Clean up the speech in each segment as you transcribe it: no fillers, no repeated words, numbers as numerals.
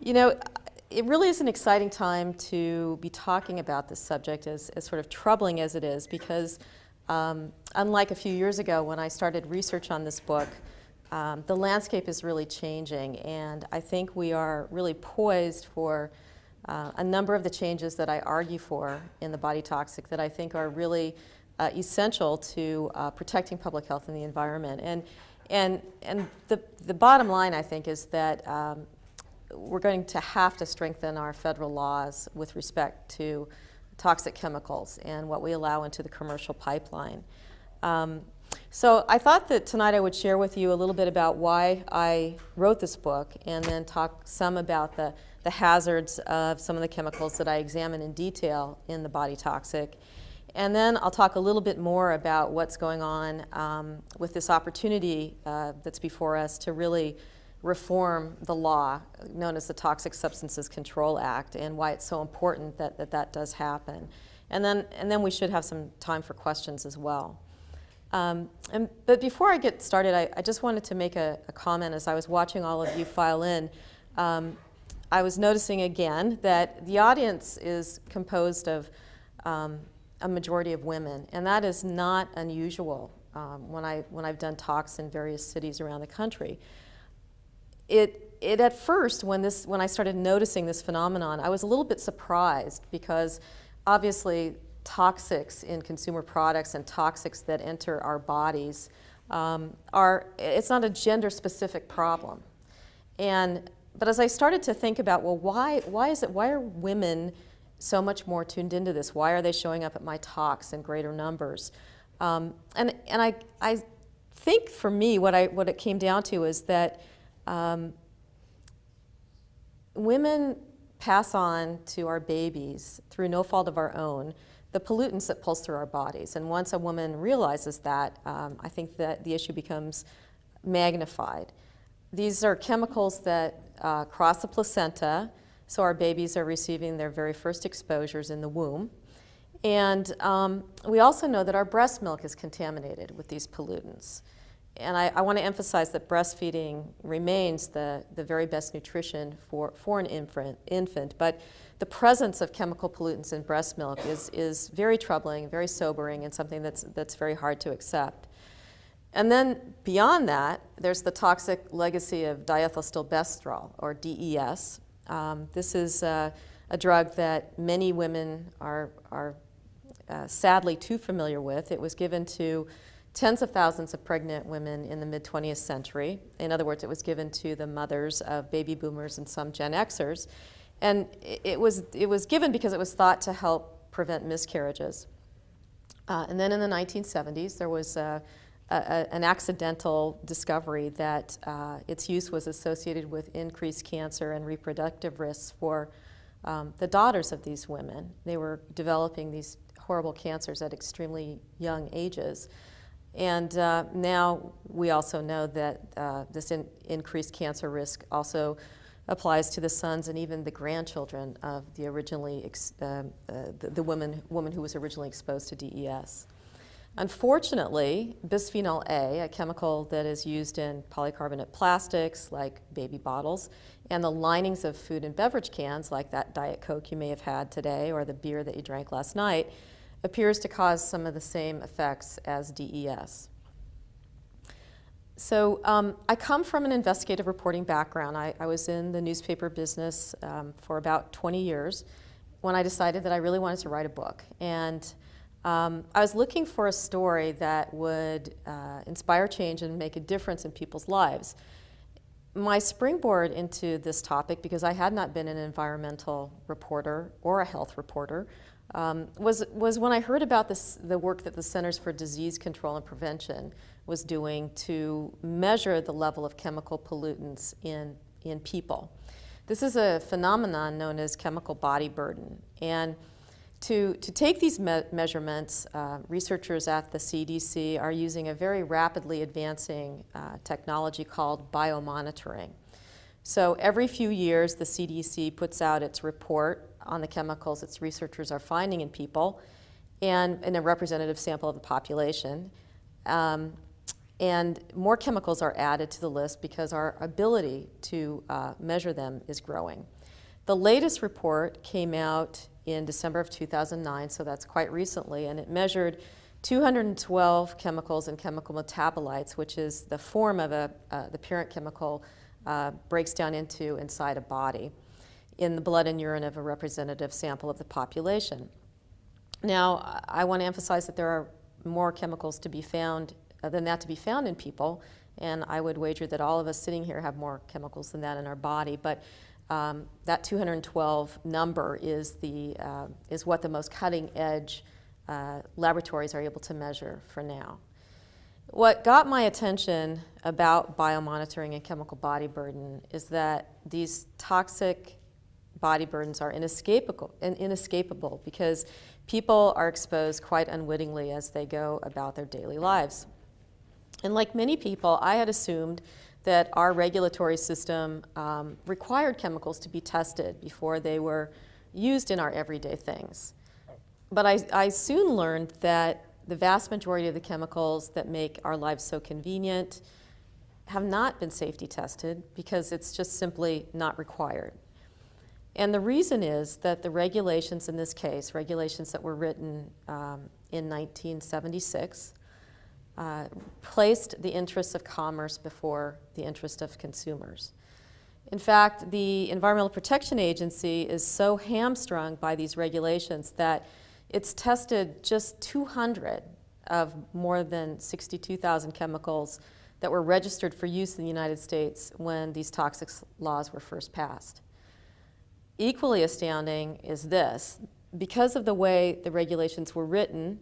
You know, it really is an exciting time to be talking about this subject, as sort of troubling as it is, because unlike a few years ago when I started research on this book, the landscape is really changing, and I think we are really poised for a number of the changes that I argue for in the Body Toxic that I think are really essential to protecting public health and the environment. And the bottom line, I think, is that we're going to have to strengthen our federal laws with respect to toxic chemicals and what we allow into the commercial pipeline. So I thought that tonight I would share with you a little bit about why I wrote this book, and then talk some about the hazards of some of the chemicals that I examine in detail in the Body Toxic. And then I'll talk a little bit more about what's going on with this opportunity that's before us to really reform the law known as the Toxic Substances Control Act, and why it's so important that that does happen. And then we should have some time for questions as well. But before I get started, I just wanted to make a comment. As I was watching all of you file in, I was noticing again that the audience is composed of a majority of women, and that is not unusual when I've done talks in various cities around the country. It at first, when I started noticing this phenomenon, I was a little bit surprised, because obviously toxics in consumer products and toxics that enter our bodies it's not a gender-specific problem. But as I started to think about, well, why are women so much more tuned into this? Why are they showing up at my talks in greater numbers? And I think for me, what it came down to is that women pass on to our babies, through no fault of our own, the pollutants that pulse through our bodies. And once a woman realizes that, I think that the issue becomes magnified. These are chemicals that cross the placenta, so our babies are receiving their very first exposures in the womb. And we also know that our breast milk is contaminated with these pollutants. And I want to emphasize that breastfeeding remains the very best nutrition for an infant, but the presence of chemical pollutants in breast milk is very troubling, very sobering, and something that's very hard to accept. And then beyond that, there's the toxic legacy of diethylstilbestrol, or DES. This is a drug that many women are sadly too familiar with. It was given to tens of thousands of pregnant women in the mid-20th century. In other words, it was given to the mothers of baby boomers and some Gen Xers. And it was given because it was thought to help prevent miscarriages. And then in the 1970s, there was an accidental discovery that its use was associated with increased cancer and reproductive risks for the daughters of these women. They were developing these horrible cancers at extremely young ages. And now we also know that this increased cancer risk also applies to the sons and even the grandchildren of the woman who was originally exposed to DES. Unfortunately, bisphenol A, a chemical that is used in polycarbonate plastics like baby bottles, and the linings of food and beverage cans like that Diet Coke you may have had today or the beer that you drank last night, appears to cause some of the same effects as DES. So I come from an investigative reporting background. I was in the newspaper business for about 20 years when I decided that I really wanted to write a book. And I was looking for a story that would inspire change and make a difference in people's lives. My springboard into this topic, because I had not been an environmental reporter or a health reporter, was when I heard about the work that the Centers for Disease Control and Prevention was doing to measure the level of chemical pollutants in people. This is a phenomenon known as chemical body burden. And to take these measurements, researchers at the CDC are using a very rapidly advancing technology called biomonitoring. So every few years, the CDC puts out its report on the chemicals its researchers are finding in people and in a representative sample of the population. And more chemicals are added to the list because our ability to measure them is growing. The latest report came out in December of 2009, so that's quite recently, and it measured 212 chemicals and chemical metabolites, which is the form of the parent chemical breaks down into inside a body, in the blood and urine of a representative sample of the population. Now, I want to emphasize that there are more chemicals to be found than that to be found in people, and I would wager that all of us sitting here have more chemicals than that in our body, but that 212 number is what the most cutting edge laboratories are able to measure for now. What got my attention about biomonitoring and chemical body burden is that these toxic body burdens are inescapable because people are exposed quite unwittingly as they go about their daily lives. And like many people, I had assumed that our regulatory system required chemicals to be tested before they were used in our everyday things. But I soon learned that the vast majority of the chemicals that make our lives so convenient have not been safety tested because it's just simply not required. And the reason is that the regulations in this case, regulations that were written in 1976, placed the interests of commerce before the interest of consumers. In fact, the Environmental Protection Agency is so hamstrung by these regulations that it's tested just 200 of more than 62,000 chemicals that were registered for use in the United States when these toxic laws were first passed. Equally astounding is this: because of the way the regulations were written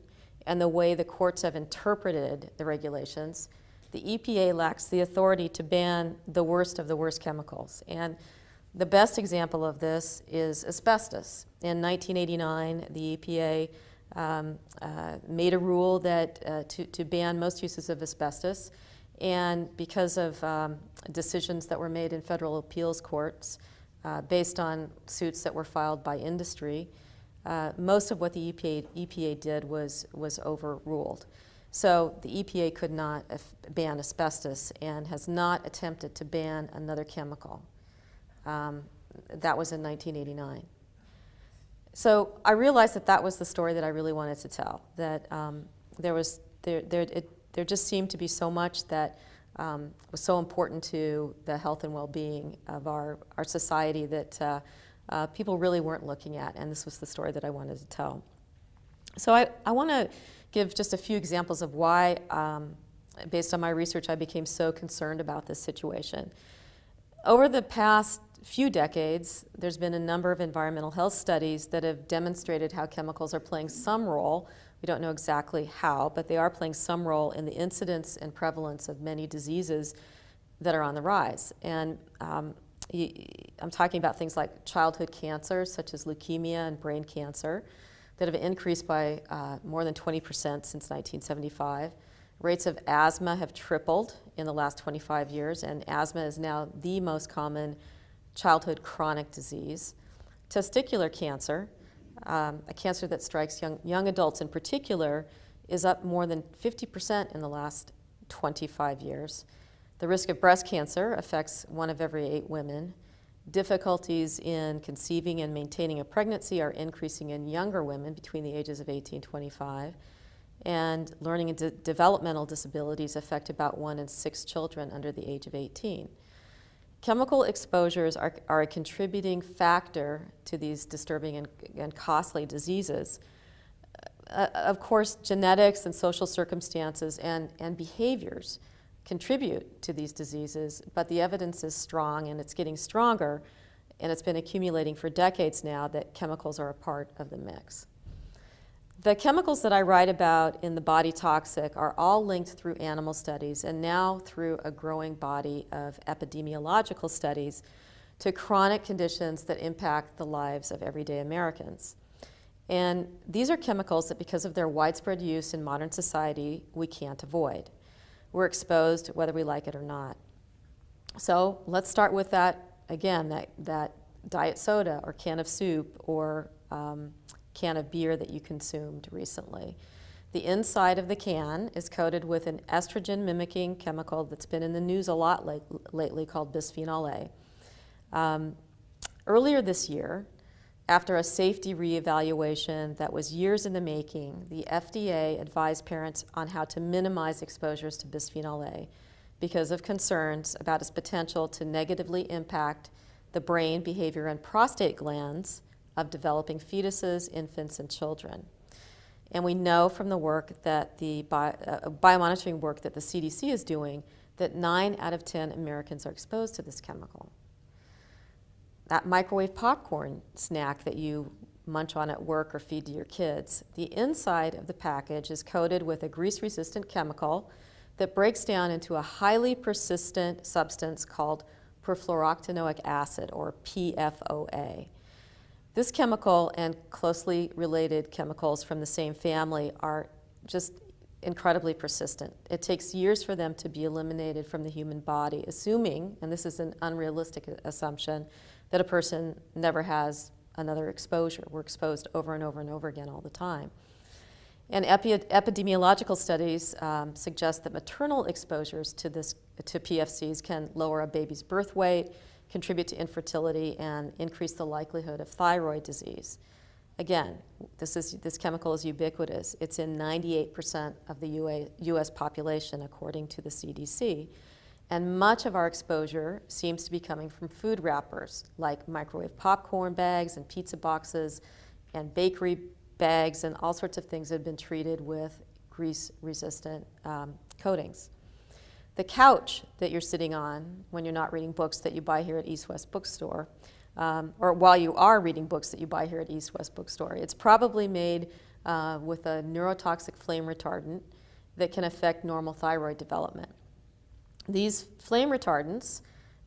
and the way the courts have interpreted the regulations, the EPA lacks the authority to ban the worst of the worst chemicals. And the best example of this is asbestos. In 1989, the EPA made a rule that to ban most uses of asbestos, and because of decisions that were made in federal appeals courts based on suits that were filed by industry, most of what the EPA did was overruled. So the EPA could not ban asbestos and has not attempted to ban another chemical. That was in 1989. So I realized that was the story that I really wanted to tell, that there just seemed to be so much that was so important to the health and well-being of our society that people really weren't looking at, and this was the story that I wanted to tell. So I want to give just a few examples of why, based on my research, I became so concerned about this situation. Over the past few decades, there's been a number of environmental health studies that have demonstrated how chemicals are playing some role. We don't know exactly how, but they are playing some role in the incidence and prevalence of many diseases that are on the rise. And I'm talking about things like childhood cancers, such as leukemia and brain cancer, that have increased by more than 20% since 1975. Rates of asthma have tripled in the last 25 years, and asthma is now the most common childhood chronic disease. Testicular cancer, a cancer that strikes young adults in particular, is up more than 50% in the last 25 years. The risk of breast cancer affects 1 of every 8 women. Difficulties in conceiving and maintaining a pregnancy are increasing in younger women between the ages of 18 and 25. And learning and developmental disabilities affect about 1 in 6 children under the age of 18. Chemical exposures are a contributing factor to these disturbing and costly diseases. Of course, genetics and social circumstances and behaviors contribute to these diseases, but the evidence is strong, and it's getting stronger, and it's been accumulating for decades now that chemicals are a part of the mix. The chemicals that I write about in The Body Toxic are all linked through animal studies and now through a growing body of epidemiological studies to chronic conditions that impact the lives of everyday Americans. And these are chemicals that, because of their widespread use in modern society, we can't avoid. We're exposed whether we like it or not. So let's start with that, again, that diet soda or can of soup or can of beer that you consumed recently. The inside of the can is coated with an estrogen-mimicking chemical that's been in the news a lot lately called bisphenol A. Earlier this year, after a safety reevaluation that was years in the making, the FDA advised parents on how to minimize exposures to bisphenol A because of concerns about its potential to negatively impact the brain, behavior, and prostate glands of developing fetuses, infants, and children. And we know from the work that the biomonitoring work that the CDC is doing that 9 out of 10 Americans are exposed to this chemical. That microwave popcorn snack that you munch on at work or feed to your kids, the inside of the package is coated with a grease-resistant chemical that breaks down into a highly persistent substance called perfluorooctanoic acid, or PFOA. This chemical and closely related chemicals from the same family are just incredibly persistent. It takes years for them to be eliminated from the human body, assuming, and this is an unrealistic assumption, that a person never has another exposure. We're exposed over and over and over again all the time. And epidemiological studies suggest that maternal exposures to PFCs can lower a baby's birth weight, contribute to infertility, and increase the likelihood of thyroid disease. Again, this chemical is ubiquitous. It's in 98% of the US population, according to the CDC. And much of our exposure seems to be coming from food wrappers, like microwave popcorn bags and pizza boxes and bakery bags and all sorts of things that have been treated with grease-resistant coatings. The couch that you're sitting on when you're not reading books that you buy here at East West Bookstore, or while you are reading books that you buy here at East West Bookstore, it's probably made with a neurotoxic flame retardant that can affect normal thyroid development. These flame retardants,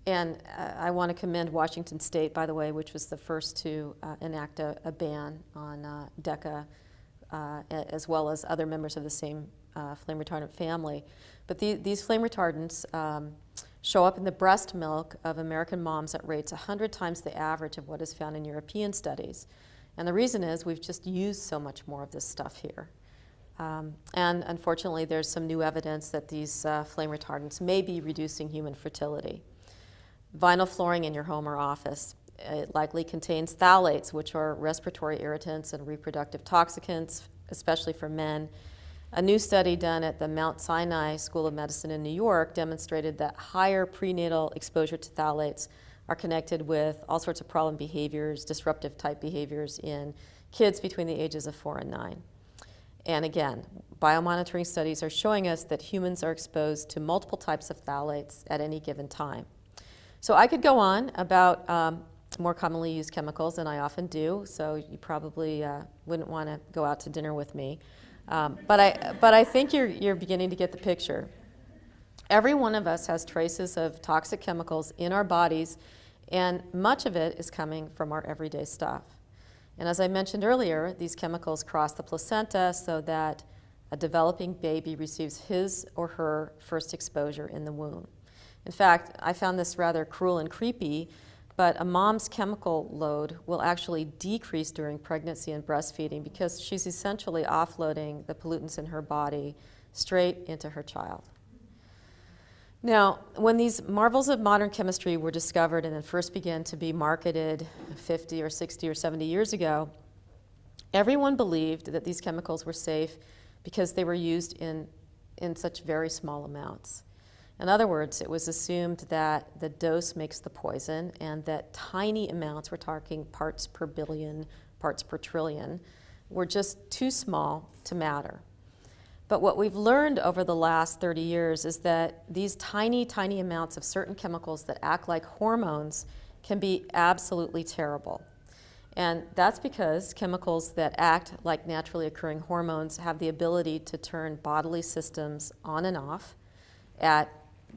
and I want to commend Washington State, by the way, which was the first to enact a ban on DECA, as well as other members of the same flame retardant family. But these flame retardants show up in the breast milk of American moms at rates 100 times the average of what is found in European studies. And the reason is we've just used so much more of this stuff here. And unfortunately, there's some new evidence that these flame retardants may be reducing human fertility. Vinyl flooring in your home or office, it likely contains phthalates, which are respiratory irritants and reproductive toxicants, especially for men. A new study done at the Mount Sinai School of Medicine in New York demonstrated that higher prenatal exposure to phthalates are connected with all sorts of problem behaviors, disruptive type behaviors in kids between the ages of 4 and 9. And again, biomonitoring studies are showing us that humans are exposed to multiple types of phthalates at any given time. So I could go on about more commonly used chemicals, and I often do, so you probably wouldn't want to go out to dinner with me. But I think you're beginning to get the picture. Every one of us has traces of toxic chemicals in our bodies, and much of it is coming from our everyday stuff. And as I mentioned earlier, these chemicals cross the placenta so that a developing baby receives his or her first exposure in the womb. In fact, I found this rather cruel and creepy, but a mom's chemical load will actually decrease during pregnancy and breastfeeding because she's essentially offloading the pollutants in her body straight into her child. Now, when these marvels of modern chemistry were discovered and then first began to be marketed 50 or 60 or 70 years ago, everyone believed that these chemicals were safe because they were used in such very small amounts. In other words, it was assumed that the dose makes the poison and that tiny amounts, we're talking parts per billion, parts per trillion, were just too small to matter. But what we've learned over the last 30 years is that these tiny, tiny amounts of certain chemicals that act like hormones can be absolutely terrible. And that's because chemicals that act like naturally occurring hormones have the ability to turn bodily systems on and off at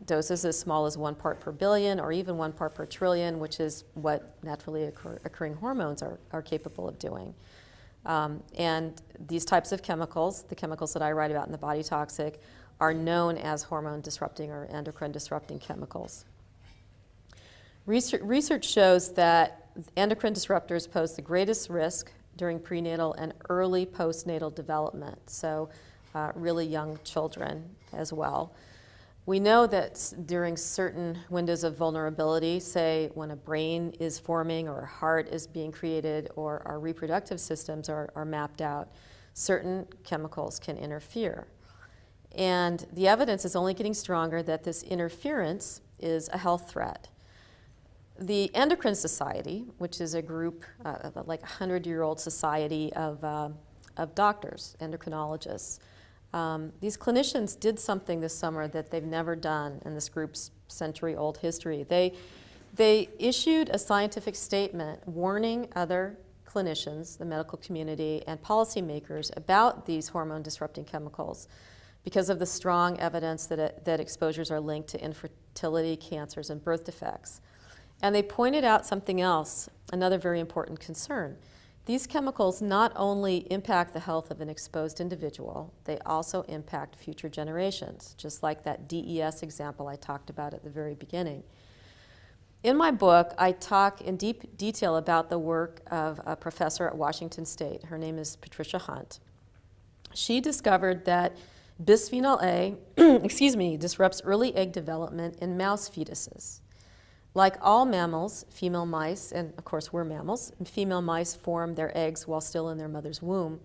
doses as small as 1 part per billion or even 1 part per trillion, which is what naturally occurring hormones are capable of doing. And these types of chemicals, the chemicals that I write about in The Body Toxic, are known as hormone disrupting or endocrine disrupting chemicals. Research shows that endocrine disruptors pose the greatest risk during prenatal and early postnatal development. So really young children as well. We know that during certain windows of vulnerability, say when a brain is forming or a heart is being created or our reproductive systems are mapped out, certain chemicals can interfere. And the evidence is only getting stronger that this interference is a health threat. The Endocrine Society, which is a group, like a 100-year-old society of doctors, endocrinologists, these clinicians did something this summer that they've never done in this group's century-old history. They issued a scientific statement warning other clinicians, the medical community, and policymakers about these hormone-disrupting chemicals because of the strong evidence that exposures are linked to infertility, cancers, and birth defects. And they pointed out something else, another very important concern. These chemicals not only impact the health of an exposed individual, they also impact future generations, just like that DES example I talked about at the very beginning. In my book, I talk in deep detail about the work of a professor at Washington State. Her name is Patricia Hunt. She discovered that bisphenol A disrupts early egg development in mouse fetuses. Like all mammals, female mice, and of course we're mammals, female mice form their eggs while still in their mother's womb.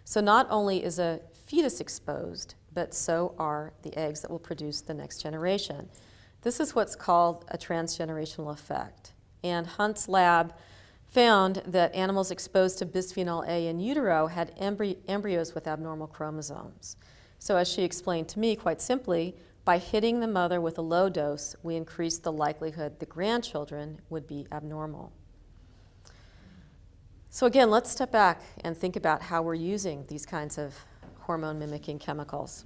So not only is a fetus exposed, but so are the eggs that will produce the next generation. This is what's called a transgenerational effect. And Hunt's lab found that animals exposed to bisphenol A in utero had embryos with abnormal chromosomes. So as she explained to me quite simply, by hitting the mother with a low dose, we increased the likelihood the grandchildren would be abnormal. So again, let's step back and think about how we're using these kinds of hormone-mimicking chemicals.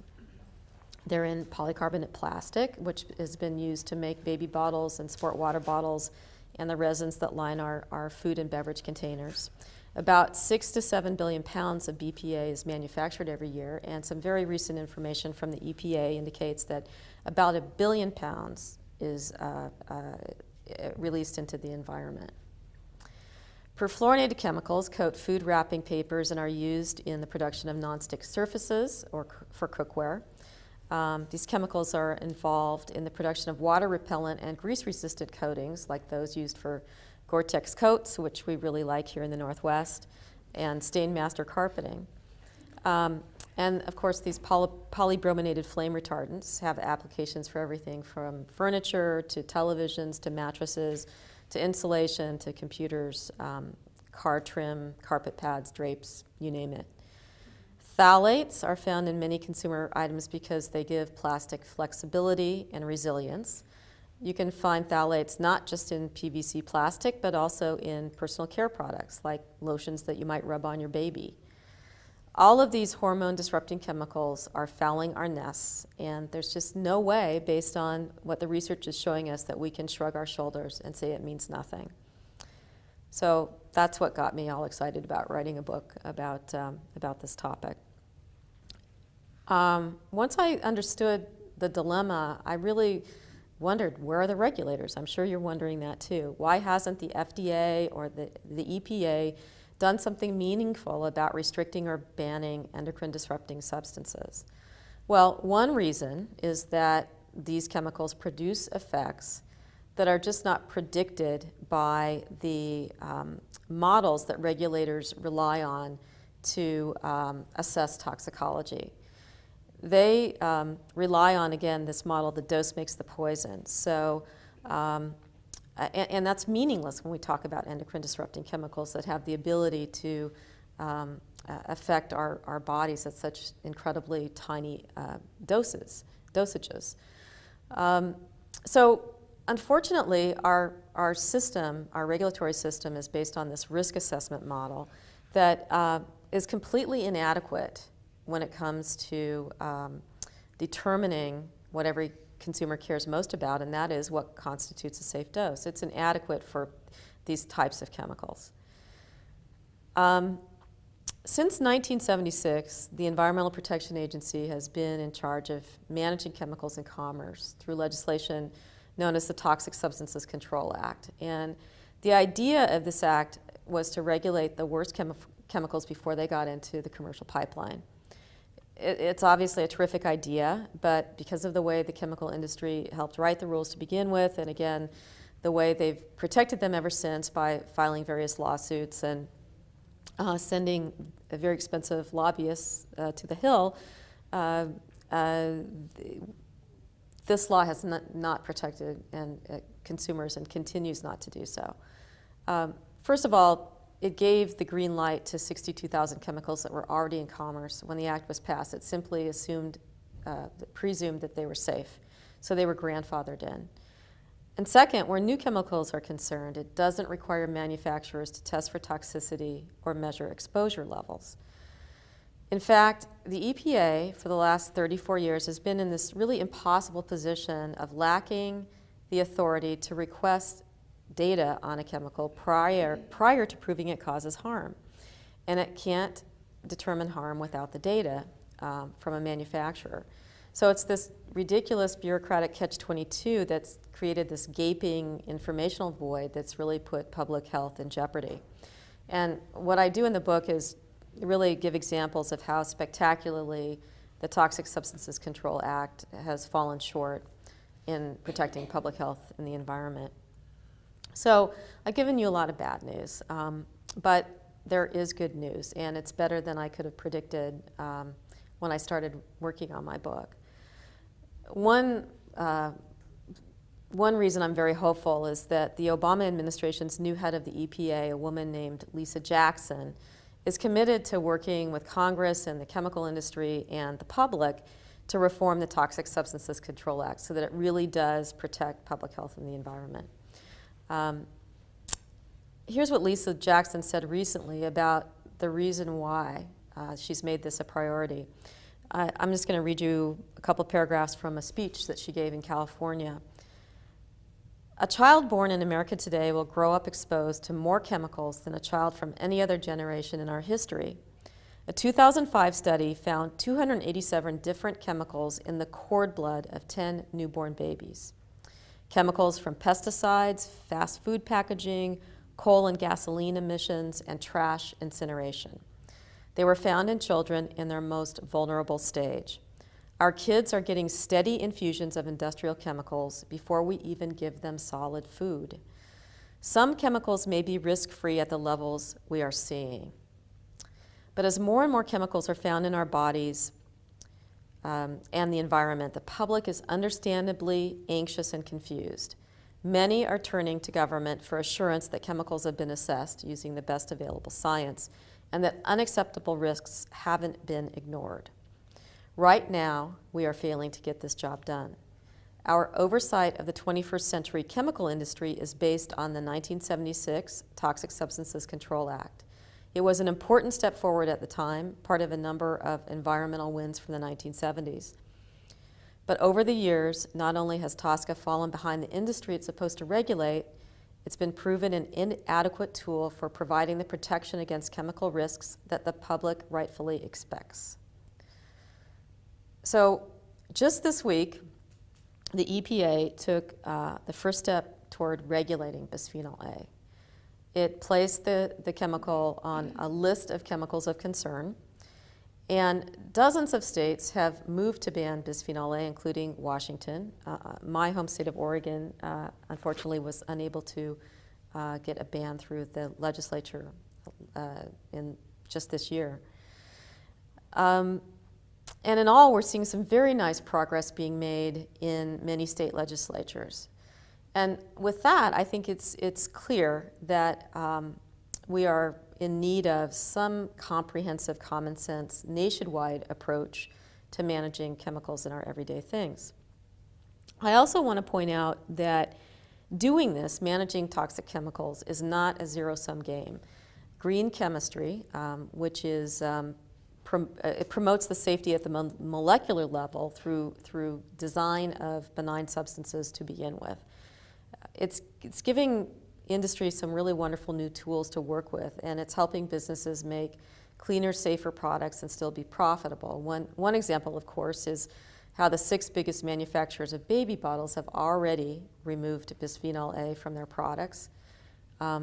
They're in polycarbonate plastic, which has been used to make baby bottles and sport water bottles and the resins that line our food and beverage containers. About 6 to 7 billion pounds of BPA is manufactured every year, and some very recent information from the EPA indicates that about 1 billion pounds is released into the environment. Perfluorinated chemicals coat food wrapping papers and are used in the production of nonstick surfaces or for cookware. These chemicals are involved in the production of water repellent and grease-resistant coatings, like those used for Gore-Tex coats, which we really like here in the Northwest, and Stainmaster carpeting. And of course, these polybrominated flame retardants have applications for everything from furniture to televisions to mattresses to insulation to computers, car trim, carpet pads, drapes, you name it. Phthalates are found in many consumer items because they give plastic flexibility and resilience. You can find phthalates not just in PVC plastic, but also in personal care products like lotions that you might rub on your baby. All of these hormone-disrupting chemicals are fouling our nests, and there's just no way, based on what the research is showing us, that we can shrug our shoulders and say it means nothing. So that's what got me all excited about writing a book about this topic. Once I understood the dilemma, I really wondered, where are the regulators? I'm sure you're wondering that too. Why hasn't the FDA or the EPA done something meaningful about restricting or banning endocrine disrupting substances? Well, one reason is that these chemicals produce effects that are just not predicted by the models that regulators rely on to assess toxicology. They rely on, again, this model, the dose makes the poison. So, and that's meaningless when we talk about endocrine disrupting chemicals that have the ability to affect our bodies at such incredibly tiny dosages. So unfortunately, our system, our regulatory system, is based on this risk assessment model that is completely inadequate when it comes to determining what every consumer cares most about, and that is what constitutes a safe dose. It's inadequate for these types of chemicals. Since 1976, the Environmental Protection Agency has been in charge of managing chemicals in commerce through legislation known as the Toxic Substances Control Act. And the idea of this act was to regulate the worst chemicals before they got into the commercial pipeline. It's obviously a terrific idea, but because of the way the chemical industry helped write the rules to begin with, and again, the way they've protected them ever since by filing various lawsuits and sending very expensive lobbyists to the Hill, this law has not protected consumers and continues not to do so. First of all, it gave the green light to 62,000 chemicals that were already in commerce when the act was passed. It simply presumed that they were safe, so they were grandfathered in. And second, where new chemicals are concerned, it doesn't require manufacturers to test for toxicity or measure exposure levels. In fact, the EPA for the last 34 years has been in this really impossible position of lacking the authority to request data on a chemical prior to proving it causes harm. And it can't determine harm without the data from a manufacturer. So it's this ridiculous bureaucratic catch-22 that's created this gaping informational void that's really put public health in jeopardy. And what I do in the book is really give examples of how spectacularly the Toxic Substances Control Act has fallen short in protecting public health and the environment. So I've given you a lot of bad news, but there is good news, and it's better than I could have predicted when I started working on my book. One reason I'm very hopeful is that the Obama administration's new head of the EPA, a woman named Lisa Jackson, is committed to working with Congress and the chemical industry and the public to reform the Toxic Substances Control Act so that it really does protect public health and the environment. Here's what Lisa Jackson said recently about the reason why she's made this a priority. I'm just going to read you a couple paragraphs from a speech that she gave in California. A child born in America today will grow up exposed to more chemicals than a child from any other generation in our history. A 2005 study found 287 different chemicals in the cord blood of 10 newborn babies. Chemicals from pesticides, fast food packaging, coal and gasoline emissions, and trash incineration. They were found in children in their most vulnerable stage. Our kids are getting steady infusions of industrial chemicals before we even give them solid food. Some chemicals may be risk-free at the levels we are seeing. But as more and more chemicals are found in our bodies and the environment, the public is understandably anxious and confused. Many are turning to government for assurance that chemicals have been assessed using the best available science and that unacceptable risks haven't been ignored. Right now, we are failing to get this job done. Our oversight of the 21st century chemical industry is based on the 1976 Toxic Substances Control Act. It was an important step forward at the time, part of a number of environmental wins from the 1970s. But over the years, not only has TSCA fallen behind the industry it's supposed to regulate, it's been proven an inadequate tool for providing the protection against chemical risks that the public rightfully expects. So just this week, the EPA took the first step toward regulating bisphenol A. It placed the chemical on a list of chemicals of concern, and dozens of states have moved to ban bisphenol A, including Washington. My home state of Oregon, unfortunately, was unable to get a ban through the legislature in just this year. And in all, we're seeing some very nice progress being made in many state legislatures. And with that, I think it's clear that we are in need of some comprehensive, common sense, nationwide approach to managing chemicals in our everyday things. I also want to point out that doing this, managing toxic chemicals, is not a zero-sum game. Green chemistry, which is it promotes the safety at the molecular level through design of benign substances to begin with. It's giving industry some really wonderful new tools to work with, and it's helping businesses make cleaner, safer products and still be profitable. One example, of course, is how the 6 biggest manufacturers of baby bottles have already removed bisphenol A from their products.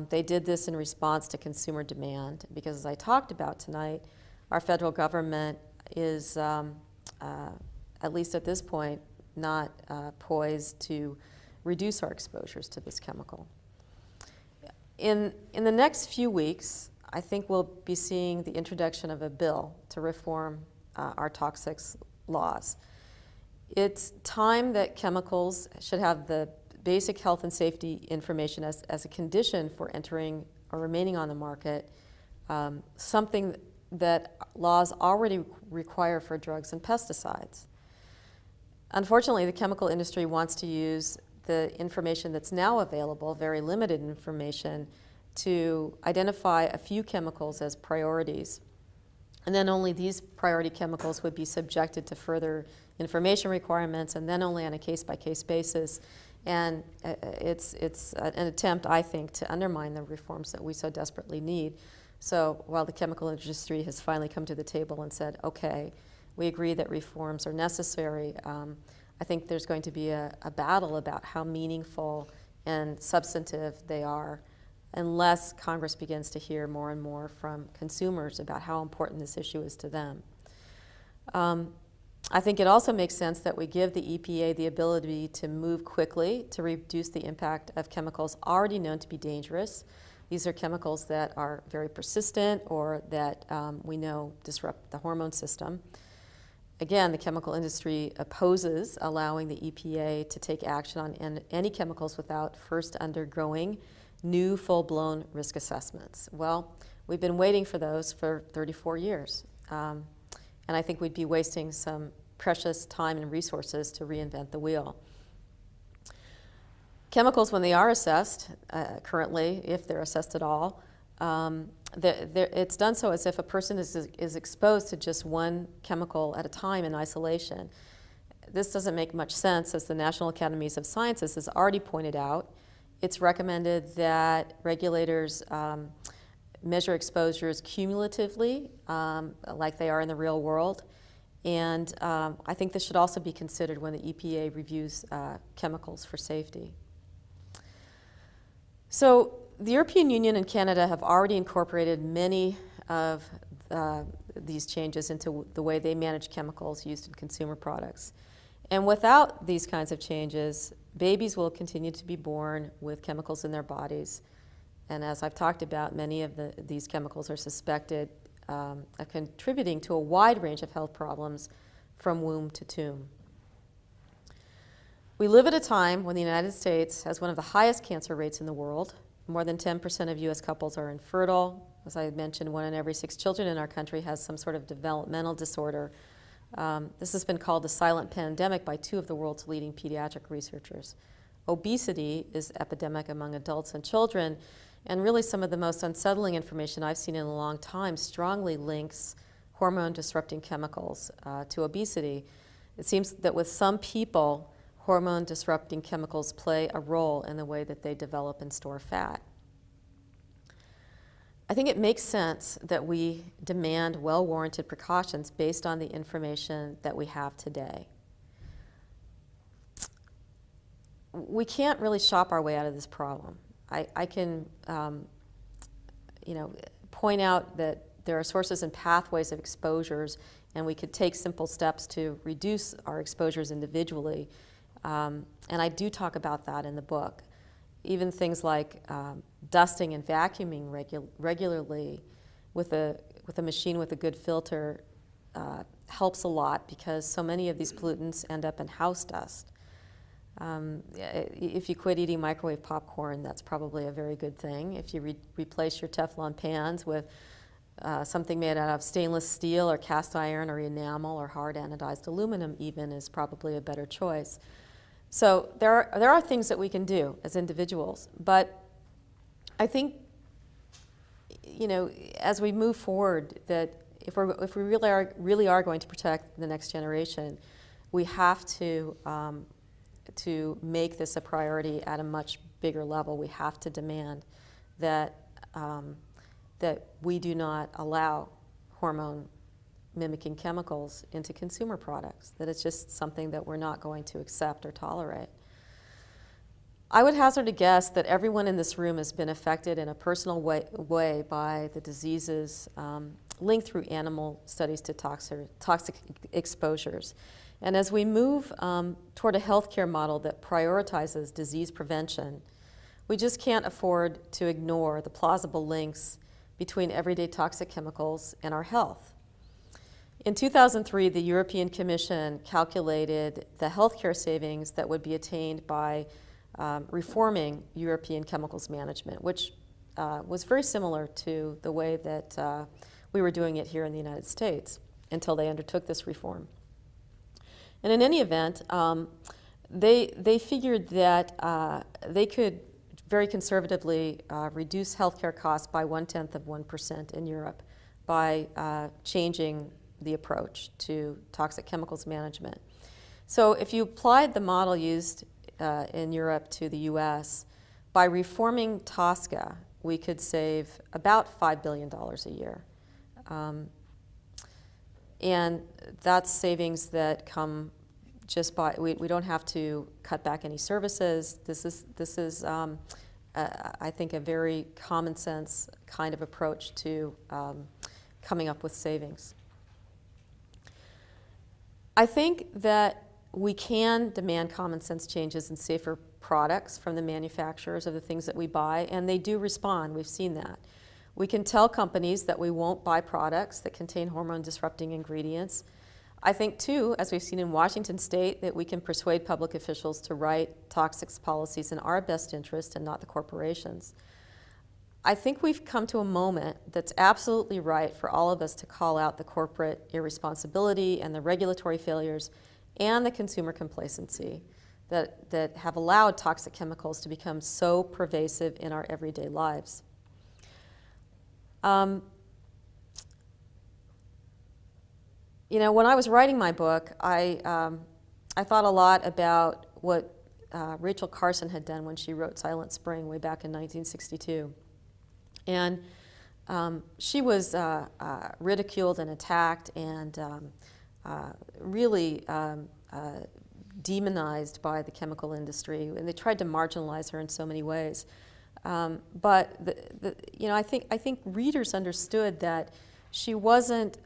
They did this in response to consumer demand because, as I talked about tonight, our federal government is, at least at this point, not poised to reduce our exposures to this chemical. In the next few weeks, I think we'll be seeing the introduction of a bill to reform our toxics laws. It's time that chemicals should have the basic health and safety information as a condition for entering or remaining on the market, something that laws already require for drugs and pesticides. Unfortunately, the chemical industry wants to use the information that's now available, very limited information, to identify a few chemicals as priorities. And then only these priority chemicals would be subjected to further information requirements, and then only on a case-by-case basis. And it's an attempt, I think, to undermine the reforms that we so desperately need. So while the chemical industry has finally come to the table and said, okay, we agree that reforms are necessary, I think there's going to be a battle about how meaningful and substantive they are unless Congress begins to hear more and more from consumers about how important this issue is to them. I think it also makes sense that we give the EPA the ability to move quickly to reduce the impact of chemicals already known to be dangerous. These are chemicals that are very persistent or that we know disrupt the hormone system. Again, the chemical industry opposes allowing the EPA to take action on any chemicals without first undergoing new full-blown risk assessments. Well, we've been waiting for those for 34 years. And I think we'd be wasting some precious time and resources to reinvent the wheel. Chemicals, when they are assessed, currently, if they're assessed at all, it's done so as if a person is exposed to just one chemical at a time in isolation. This doesn't make much sense, as the National Academies of Sciences has already pointed out. It's recommended that regulators measure exposures cumulatively, like they are in the real world. And I think this should also be considered when the EPA reviews chemicals for safety. So the European Union and Canada have already incorporated many of these changes into the way they manage chemicals used in consumer products. And without these kinds of changes, babies will continue to be born with chemicals in their bodies. And as I've talked about, many of these chemicals are suspected of contributing to a wide range of health problems from womb to tomb. We live at a time when the United States has one of the highest cancer rates in the world. More than 10% of U.S. couples are infertile. As I mentioned, 1 in every 6 children in our country has some sort of developmental disorder. This has been called the silent pandemic by 2 of the world's leading pediatric researchers. Obesity is epidemic among adults and children, and really some of the most unsettling information I've seen in a long time strongly links hormone-disrupting chemicals to obesity. It seems that with some people, hormone-disrupting chemicals play a role in the way that they develop and store fat. I think it makes sense that we demand well-warranted precautions based on the information that we have today. We can't really shop our way out of this problem. I can point out that there are sources and pathways of exposures, and we could take simple steps to reduce our exposures individually. And I do talk about that in the book. Even things like dusting and vacuuming regularly with a machine with a good filter helps a lot, because so many of these pollutants end up in house dust. If you quit eating microwave popcorn, that's probably a very good thing. If you replace your Teflon pans with something made out of stainless steel or cast iron or enamel or hard anodized aluminum even is probably a better choice. So there are things that we can do as individuals, but I think, as we move forward, that if we really are going to protect the next generation, we have to make this a priority at a much bigger level. We have to demand that we do not allow hormone mimicking chemicals into consumer products, that it's just something that we're not going to accept or tolerate. I would hazard a guess that everyone in this room has been affected in a personal way by the diseases linked through animal studies to toxic exposures. And as we move toward a healthcare model that prioritizes disease prevention, we just can't afford to ignore the plausible links between everyday toxic chemicals and our health. In 2003, the European Commission calculated the healthcare savings that would be attained by reforming European chemicals management, which was very similar to the way that we were doing it here in the United States until they undertook this reform. And in any event, they figured that they could very conservatively reduce healthcare costs by 0.1% in Europe by changing the approach to toxic chemicals management. So if you applied the model used in Europe to the US, by reforming TSCA, we could save about $5 billion a year. And that's savings that come just by, we don't have to cut back any services. This is I think, a very common sense kind of approach to coming up with savings. I think that we can demand common sense changes and safer products from the manufacturers of the things that we buy, and they do respond. We've seen that. We can tell companies that we won't buy products that contain hormone-disrupting ingredients. I think, too, as we've seen in Washington State, that we can persuade public officials to write toxics policies in our best interest and not the corporations. I think we've come to a moment that's absolutely right for all of us to call out the corporate irresponsibility and the regulatory failures and the consumer complacency that have allowed toxic chemicals to become so pervasive in our everyday lives. You know, when I was writing my book, I thought a lot about what Rachel Carson had done when she wrote Silent Spring way back in 1962. And she was ridiculed and attacked and really demonized by the chemical industry, and they tried to marginalize her in so many ways. But you know, I think readers understood that she wasn't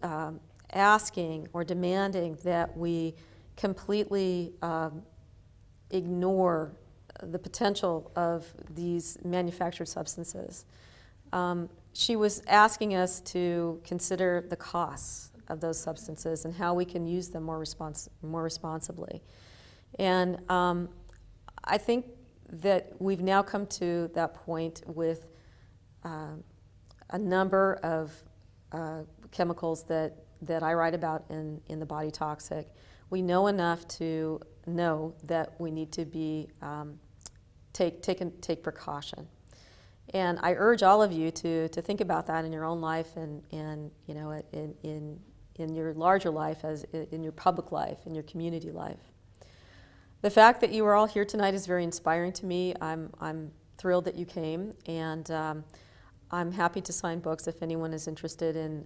asking or demanding that we completely ignore the potential of these manufactured substances. She was asking us to consider the costs of those substances and how we can use them more responsibly. And I think that we've now come to that point with a number of chemicals that I write about in The Body Toxic. We know enough to know that we need to be take precaution. And I urge all of you to think about that in your own life and you know, in your larger life, as in your public life, in your community life. The fact that you are all here tonight is very inspiring to me. I'm thrilled that you came, and I'm happy to sign books if anyone is interested in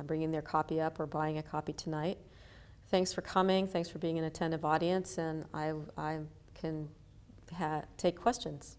bringing their copy up or buying a copy tonight. Thanks for coming. Thanks for being an attentive audience, and I can take questions.